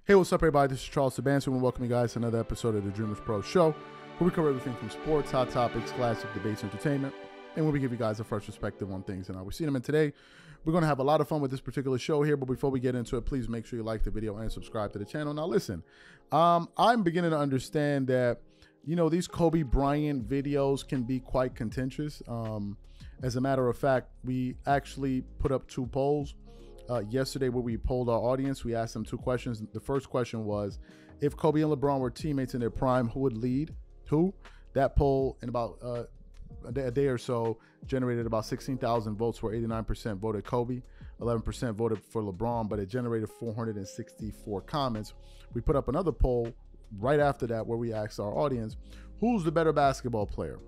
Hey, what's up, everybody? This is Charles Sabanson, and welcome you guys to another episode of the Dreamerspro Show, where we cover everything from sports, hot topics, classic debates, entertainment, and where we give you guys a fresh perspective on things and how we see them. And today, we're going to have a lot of fun with this particular show here, but before we get into it, please make sure you like the video and subscribe to the channel. Now, listen, I'm beginning to understand that, you know, these Kobe Bryant videos can be quite contentious. As a matter of fact, we actually put up two polls yesterday where we polled our audience. We asked them two questions. The first question was, if Kobe and LeBron were teammates in their prime, who would lead? Who? That poll in about a day or so generated about 16,000 votes, where 89% voted Kobe, 11% voted for LeBron, but it generated 464 comments. We put up another poll right after that where we asked our audience, who's the better basketball player,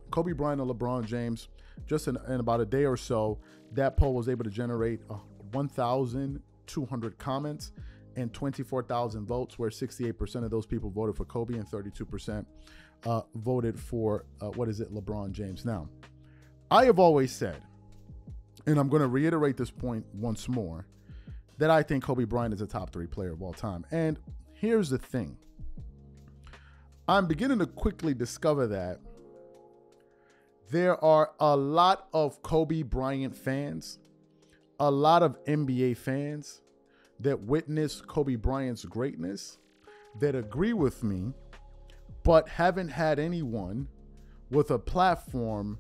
Kobe Bryant or LeBron James? Just in about a day or so, that poll was able to generate 1,200 comments and 24,000 votes, where 68% of those people voted for Kobe and 32% voted for, LeBron James. Now, I have always said, and I'm going to reiterate this point once more, that I think Kobe Bryant is a top 3 player of all time. And here's the thing. I'm beginning to quickly discover that there are a lot of Kobe Bryant fans, a lot of NBA fans that witness Kobe Bryant's greatness, that agree with me, but haven't had anyone with a platform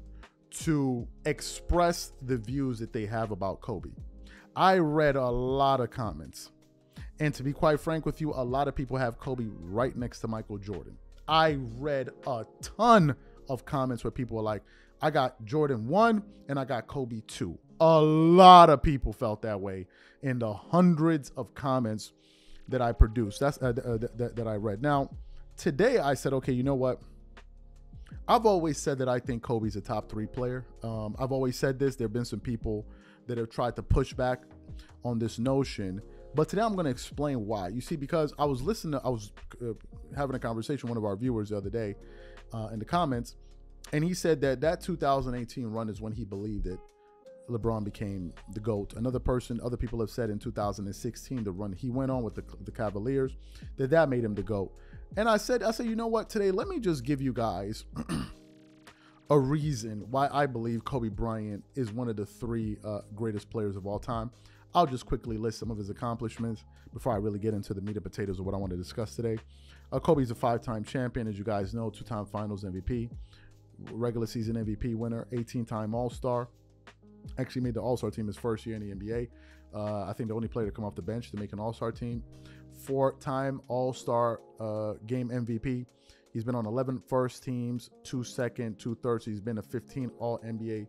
to express the views that they have about Kobe. I read a lot of comments, and to be quite frank with you, a lot of people have Kobe right next to Michael Jordan. I read a ton of comments where people were like, I got Jordan 1 and I got Kobe 2. A lot of people felt that way in the hundreds of comments that I produced. That's that I read. Now, today I said, okay, you know what? I've always said that I think Kobe's a top 3 player. I've always said this. There have been some people that have tried to push back on this notion, but today I'm going to explain why. You see, because I was having a conversation with one of our viewers the other day in the comments, and he said that 2018 run is when he believed that LeBron became the GOAT. Other people have said in 2016, the run he went on with the Cavaliers, that made him the GOAT. And I said, you know what, today, let me just give you guys a reason why I believe Kobe Bryant is one of the 3 greatest players of all time. I'll just quickly list some of his accomplishments before I really get into the meat and potatoes of what I want to discuss today. Kobe's a 5-time champion, as you guys know, 2-time Finals MVP, regular season MVP winner, 18-time All-Star. Actually made the All-Star team his first year in the NBA. I think the only player to come off the bench to make an All-Star team. 4-time All-Star game MVP. He's been on 11 first teams, 2 second, 2 thirds. He's been to 15 All-NBA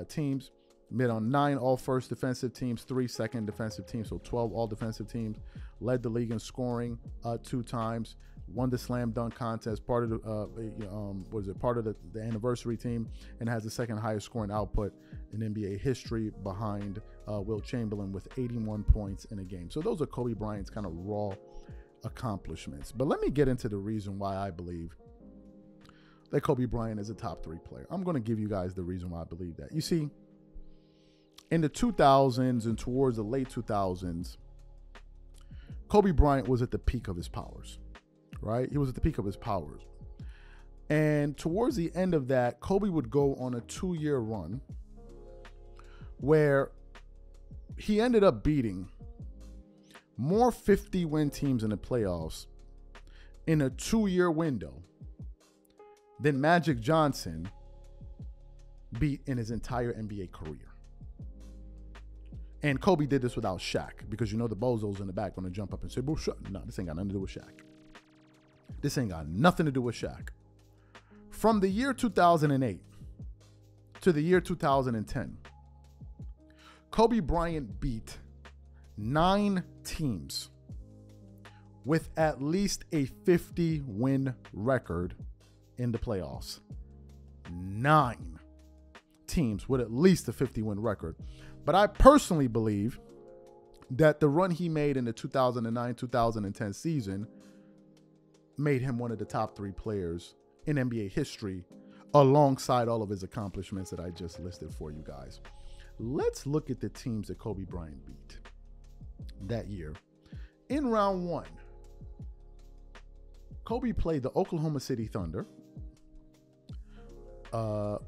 teams. Been on 9 all-first defensive teams, 3 second defensive teams, so 12 all-defensive teams. Led the league in scoring 2 times. Won the slam dunk contest, part of the anniversary team, and has the 2nd highest scoring output in NBA history, behind Will Chamberlain with 81 points in a game. So those are Kobe Bryant's kind of raw accomplishments. But let me get into the reason why I believe that Kobe Bryant is a top 3 player. I'm going to give you guys the reason why I believe that. You see, in the 2000s and towards the late 2000s, Kobe Bryant was at the peak of his powers. Right? He was at the peak of his powers. And towards the end of that, Kobe would go on a 2-year run where he ended up beating more 50-win teams in the playoffs in a 2-year window than Magic Johnson beat in his entire NBA career. And Kobe did this without Shaq, because you know the bozos in the back going to jump up and say, "Bro, no, this ain't got nothing to do with Shaq. This ain't got nothing to do with Shaq." From the year 2008 to the year 2010, Kobe Bryant beat 9 teams with at least a 50-win record in the playoffs. 9 teams with at least a 50-win record. But I personally believe that the run he made in the 2009-2010 season made him one of the top 3 players in NBA history, alongside all of his accomplishments that I just listed for you guys. Let's look at the teams that Kobe Bryant beat that year In round one, Kobe played the Oklahoma City Thunder,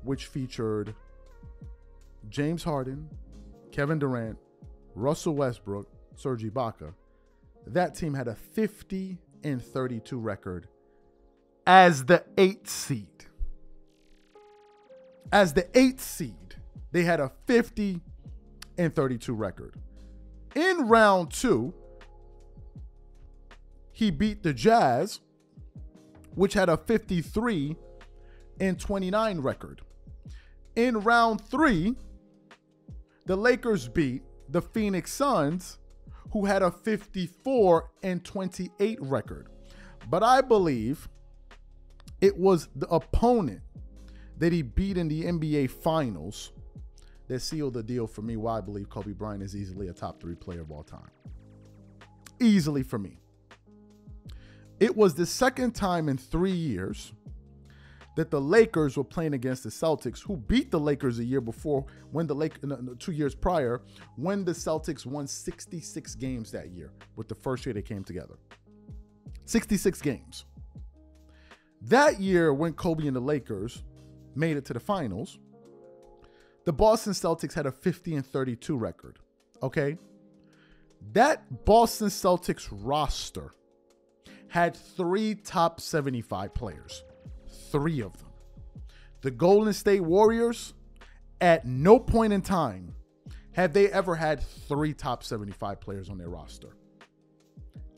which featured James Harden, Kevin Durant, Russell Westbrook, Serge Ibaka. That team had a 50-32 record as the 8th seed. As the 8th seed, they had a 50-32 record. In round two, he beat the Jazz, which had a 53-29 record. In round three, the Lakers beat the Phoenix Suns, who had a 54-28 record. But I believe it was the opponent that he beat in the NBA Finals that sealed the deal for me, why I believe Kobe Bryant is easily a top 3 player of all time. Easily for me. It was the second time in 3 years that the Lakers were playing against the Celtics, who beat the Lakers a year before, when 2 years prior, when the Celtics won 66 games that year, with the first year they came together. 66 games. That year, when Kobe and the Lakers made it to the finals, the Boston Celtics had a 50-32 record. Okay? That Boston Celtics roster had 3 top 75 players. 3 of them. The Golden State Warriors, at no point in time have they ever had 3 top 75 players on their roster.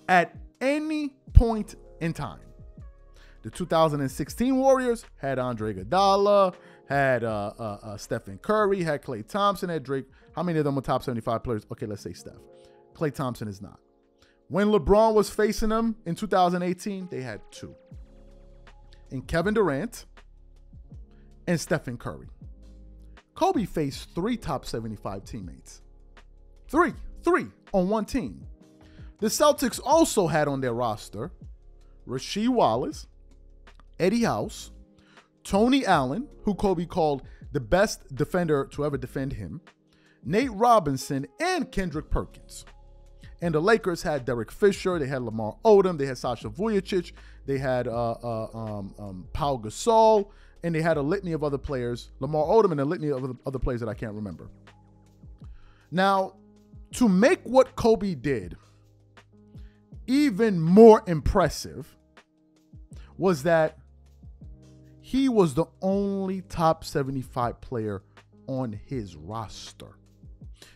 At any point in time. The 2016 Warriors had Andre Iguodala, had Stephen Curry, had Klay Thompson, had Drake. How many of them were top 75 players? Okay, let's say Steph. Klay Thompson is not. When LeBron was facing them in 2018, they had 2. And Kevin Durant and Stephen Curry. Kobe faced 3 top 75 teammates. 3 on one team. The Celtics also had on their roster Rasheed Wallace, Eddie House, Tony Allen, who Kobe called the best defender to ever defend him, Nate Robinson, and Kendrick Perkins. And the Lakers had Derek Fisher, they had Lamar Odom, they had Sasha Vujacic, they had Pau Gasol, and they had a litany of other players, Lamar Odom and a litany of other players that I can't remember. Now, to make what Kobe did even more impressive was that he was the only top 75 player on his roster.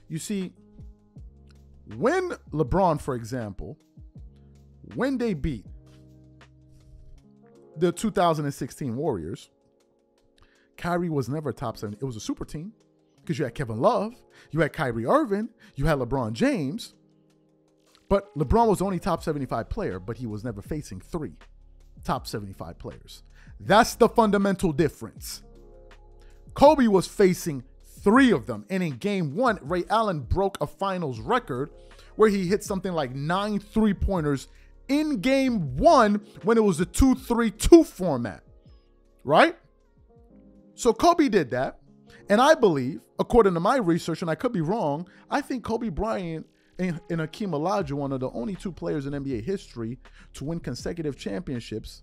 You see, when LeBron, for example, when they beat the 2016 Warriors, Kyrie was never a top 70. It was a super team because you had Kevin Love, you had Kyrie Irving, you had LeBron James, but LeBron was the only top 75 player, but he was never facing 3 top 75 players. That's the fundamental difference. Kobe was facing 3 of them. And in game 1, Ray Allen broke a finals record where he hit something like 9 3-pointers in game 1 when it was a 2-3-2 format. Right? So Kobe did that. And I believe, according to my research, and I could be wrong, I think Kobe Bryant and Hakeem Olajuwon are the only 2 players in NBA history to win consecutive championships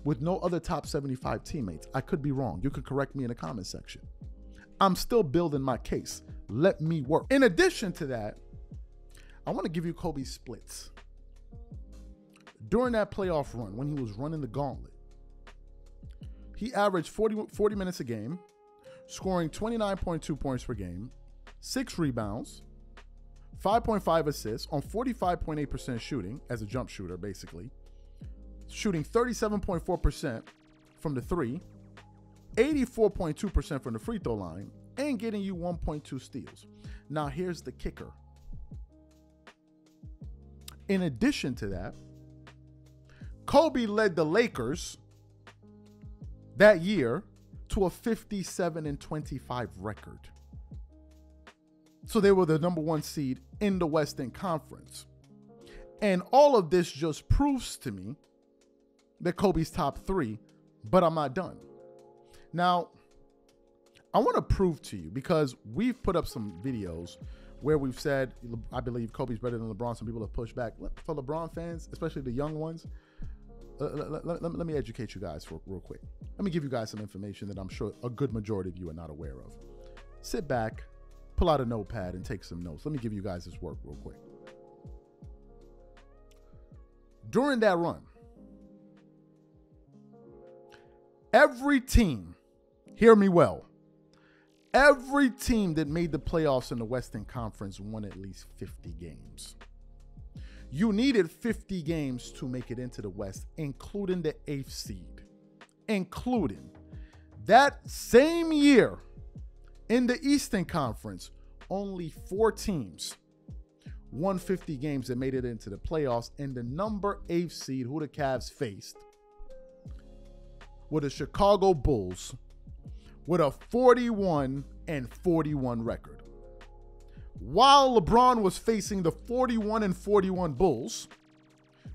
with no other top 75 teammates. I could be wrong. You could correct me in the comment section. I'm still building my case. Let me work. In addition to that, I want to give you Kobe's splits. During that playoff run, when he was running the gauntlet, he averaged 40 minutes a game, scoring 29.2 points per game, 6 rebounds, 5.5 assists on 45.8% shooting as a jump shooter, basically. Shooting 37.4% from the 3, 84.2% from the free throw line, and getting you 1.2 steals. Now, here's the kicker. In addition to that, Kobe led the Lakers that year to a 57-25 record. So they were the number 1 seed in the Western Conference. And all of this just proves to me that Kobe's top 3, but I'm not done. Now, I want to prove to you, because we've put up some videos where we've said, I believe Kobe's better than LeBron. Some people have pushed back. For LeBron fans, especially the young ones, let me educate you guys real quick. Let me give you guys some information that I'm sure a good majority of you are not aware of. Sit back, pull out a notepad, and take some notes. Let me give you guys this work real quick. During that run, every team, hear me well, every team that made the playoffs in the Western Conference won at least 50 games. You needed 50 games to make it into the West, including the 8th seed. Including that same year in the Eastern Conference, only 4 teams won 50 games that made it into the playoffs, and the number 8th seed, who the Cavs faced, were the Chicago Bulls with a 41-41 record. While LeBron was facing the 41-41 Bulls,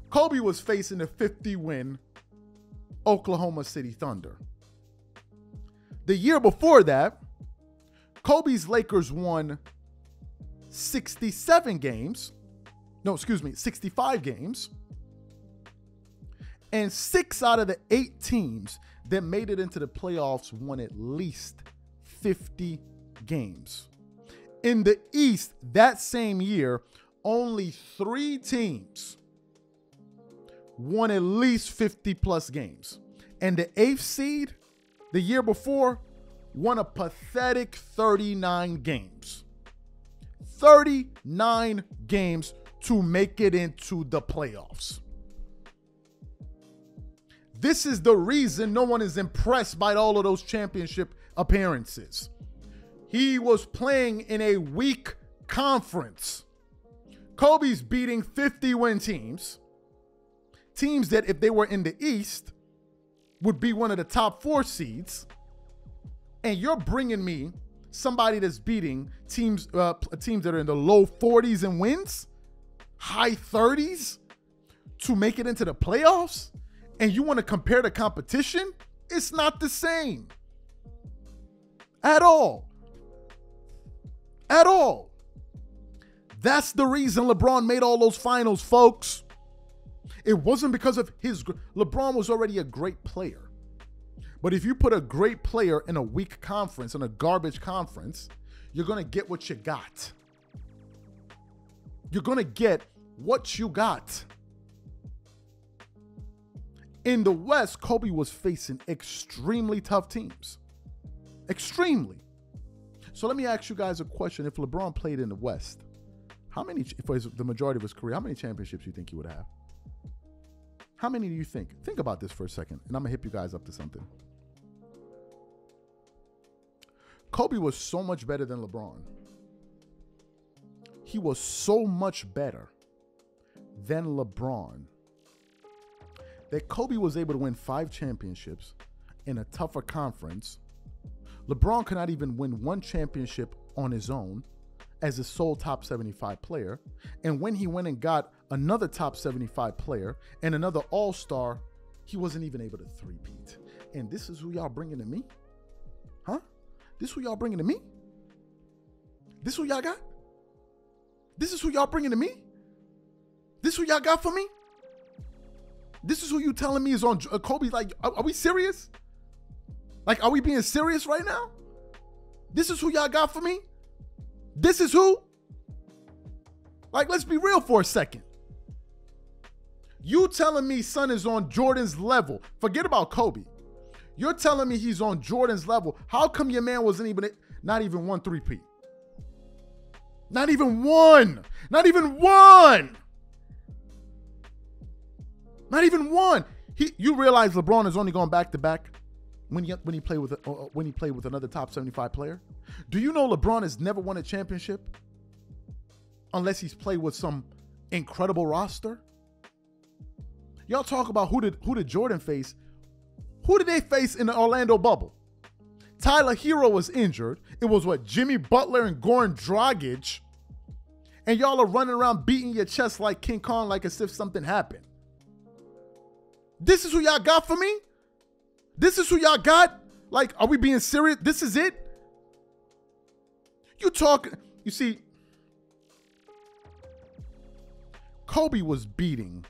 Kobe was facing the 50-win Oklahoma City Thunder. The year before that, Kobe's Lakers won 65 games. And 6 out of the 8 teams that made it into the playoffs won at least 50 games. In the East, that same year, only 3 teams won at least 50-plus games. And the 8th seed, the year before, won a pathetic 39 games. 39 games to make it into the playoffs. This is the reason no one is impressed by all of those championship appearances. He was playing in a weak conference. Kobe's beating 50-win teams. Teams that, if they were in the East, would be one of the top 4 seeds. And you're bringing me somebody that's beating teams that are in the low 40s in wins, high 30s, to make it into the playoffs? And you want to compare the competition? It's not the same. At all. At all. That's the reason LeBron made all those finals, folks. It wasn't because of his... LeBron was already a great player. But if you put a great player in a weak conference, in a garbage conference, you're going to get what you got. You're going to get what you got. In the West, Kobe was facing extremely tough teams. Extremely. So let me ask you guys a question. If LeBron played in the West, how many, for the majority of his career, how many championships do you think he would have? How many do you think? Think about this for a second, and I'm going to hip you guys up to something. Kobe was so much better than LeBron. He was so much better than LeBron that Kobe was able to win 5 championships in a tougher conference. LeBron could not even win 1 championship on his own as a sole top 75 player. And when he went and got another top 75 player and another all-star, he wasn't even able to three-peat. And this is who y'all bringing to me? Huh? This who y'all bringing to me? This who y'all got? This is who y'all bringing to me? This who y'all got for me? This is who you telling me is on Kobe? Like, are we serious? Like, are we being serious right now? This is who y'all got for me? This is who? Like, let's be real for a second. You telling me son is on Jordan's level. Forget about Kobe. You're telling me he's on Jordan's level. How come your man wasn't even, not even 1 3-peat? Not even one. Not even one. Not even one. You realize LeBron is only going back to back when he played with another top 75 player. Do you know LeBron has never won a championship unless he's played with some incredible roster? Y'all talk about who did Jordan face? Who did they face in the Orlando bubble? Tyler Hero was injured. It was what, Jimmy Butler and Goran Dragic. And y'all are running around beating your chest like King Kong, like as if something happened. This is who y'all got for me? This is who y'all got? Like, are we being serious? This is it? You see, Kobe was beating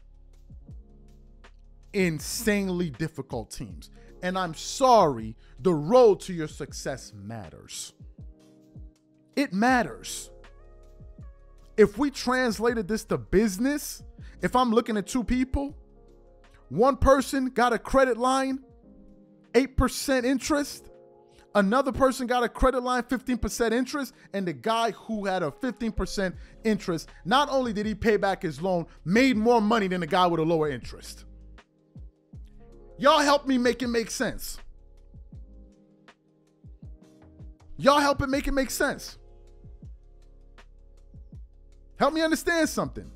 insanely difficult teams. And I'm sorry, the road to your success matters. It matters. If we translated this to business, if I'm looking at two people, one person got a credit line, 8% interest. Another person got a credit line, 15% interest. And the guy who had a 15% interest, not only did he pay back his loan, made more money than the guy with a lower interest. Y'all help me make it make sense. Y'all help it make it make sense. Help me understand something.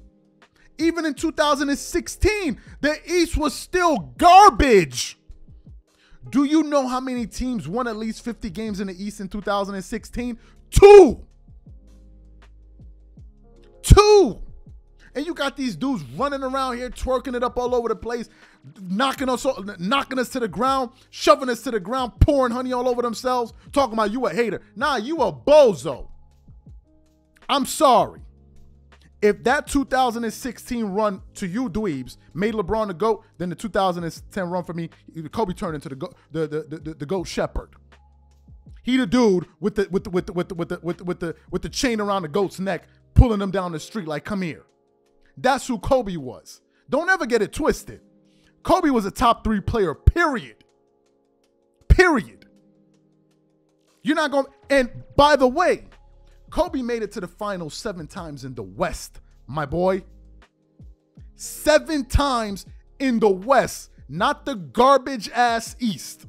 Even in 2016, the East was still garbage. Do you know how many teams won at least 50 games in the East in 2016? Two. And you got these dudes running around here, twerking it up all over the place, knocking us to the ground, shoving us to the ground, pouring honey all over themselves, talking about you a hater. Nah, you a bozo. I'm sorry. If that 2016 run to you, dweebs, made LeBron the GOAT, then the 2010 run for me, Kobe turned into the GOAT shepherd. He the dude with the chain around the GOAT's neck, pulling them down the street like, come here. That's who Kobe was. Don't ever get it twisted. Kobe was a top 3 player, period. Period. You're not going, and by the way, Kobe made it to the finals 7 times in the West, my boy. 7 times in the West, not the garbage ass East,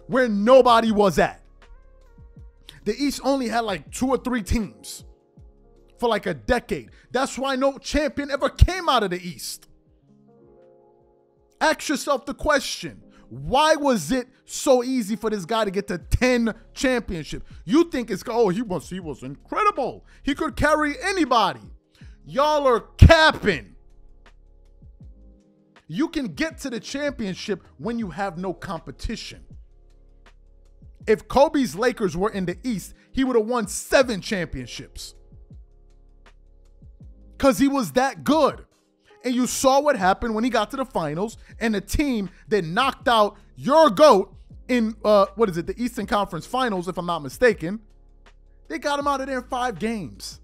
where nobody was at. The East only had like 2 or 3 teams for like a decade. That's why no champion ever came out of the East. Ask yourself the question. Why was it so easy for this guy to get to 10 championships? You think it's, oh, he was incredible. He could carry anybody. Y'all are capping. You can get to the championship when you have no competition. If Kobe's Lakers were in the East, he would have won 7 championships. Because he was that good. And you saw what happened when he got to the finals and the team that knocked out your GOAT in, the Eastern Conference Finals, if I'm not mistaken. They got him out of there in 5 games.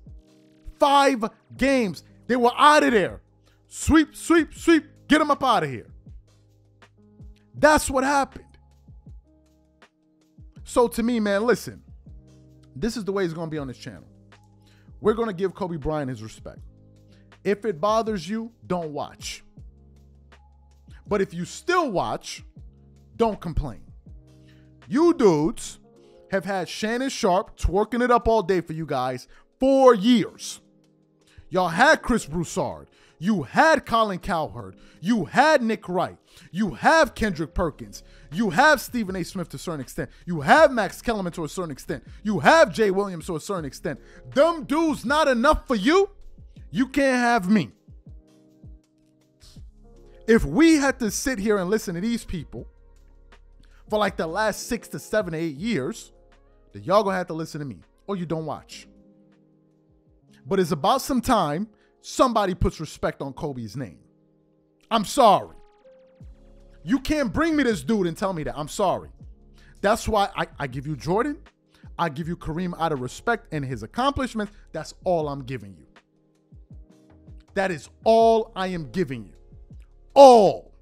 5 games. They were out of there. Sweep, sweep, sweep. Get him up out of here. That's what happened. So to me, man, listen. This is the way it's going to be on this channel. We're going to give Kobe Bryant his respect. If it bothers you, don't watch. But if you still watch, don't complain. You dudes have had Shannon Sharp twerking it up all day for you guys for years. Y'all had Chris Broussard. You had Colin Cowherd. You had Nick Wright. You have Kendrick Perkins. You have Stephen A. Smith to a certain extent. You have Max Kellerman to a certain extent. You have Jay Williams to a certain extent. Them dudes not enough for you. You can't have me. If we had to sit here and listen to these people for like the last 6 to 7 to 8 years, then y'all gonna have to listen to me, or you don't watch. But it's about some time somebody puts respect on Kobe's name. I'm sorry. You can't bring me this dude and tell me that. I'm sorry. That's why I give you Jordan. I give you Kareem out of respect and his accomplishments. That's all I'm giving you. That is all I am giving you. All.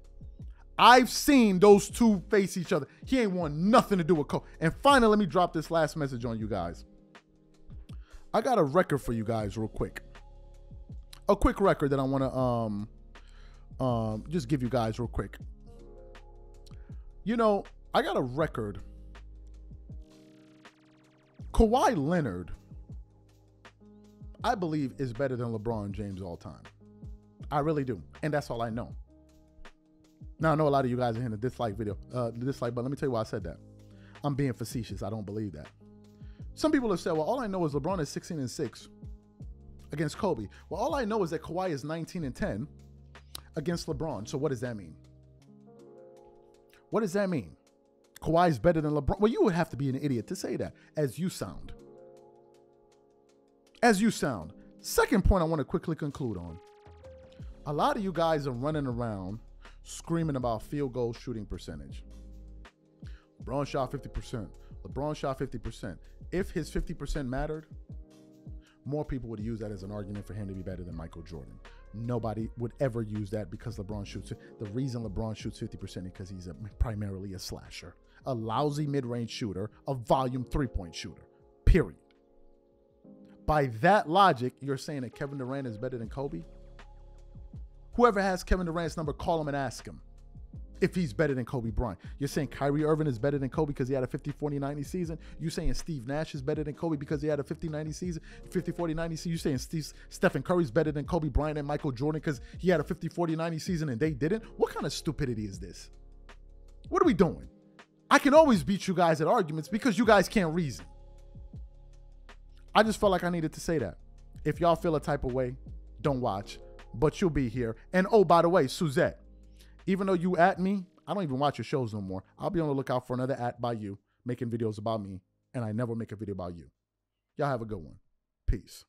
I've seen those two face each other. He ain't want nothing to do with Kobe. And finally, let me drop this last message on you guys. I got a record for you guys real quick. A quick record that I want to just give you guys real quick. You know, I got a record. Kawhi Leonard, I believe, is better than LeBron James all time. I really do. And that's all I know. Now, I know a lot of you guys are in the dislike video, but let me tell you why I said that. I'm being facetious. I don't believe that. Some people have said, well, all I know is LeBron is 16-6 against Kobe. Well, all I know is that Kawhi is 19-10 against LeBron. So what does that mean? What does that mean? Kawhi is better than LeBron. Well, you would have to be an idiot to say that, as you sound. As you sound. Second point I want to quickly conclude on. A lot of you guys are running around screaming about field goal shooting percentage. LeBron shot 50%. LeBron shot 50%. If his 50% mattered, more people would use that as an argument for him to be better than Michael Jordan. Nobody would ever use that because LeBron shoots. The reason LeBron shoots 50% is because he's primarily a slasher, a lousy mid-range shooter, a volume three-point shooter, period. By that logic, you're saying that Kevin Durant is better than Kobe? Whoever has Kevin Durant's number, call him and ask him if he's better than Kobe Bryant. You're saying Kyrie Irving is better than Kobe because he had a 50-40-90 season? You're saying Steve Nash is better than Kobe because he had a 50-90 season, 50-40-90 season? You're saying Stephen Curry is better than Kobe Bryant and Michael Jordan because he had a 50-40-90 season and they didn't? What kind of stupidity is this? What are we doing? I can always beat you guys at arguments because you guys can't reason. I just felt like I needed to say that. If y'all feel a type of way, don't watch, but you'll be here. And oh, by the way, Suzette, even though you at me, I don't even watch your shows no more. I'll be on the lookout for another at by you making videos about me, and I never make a video about you. Y'all have a good one. Peace.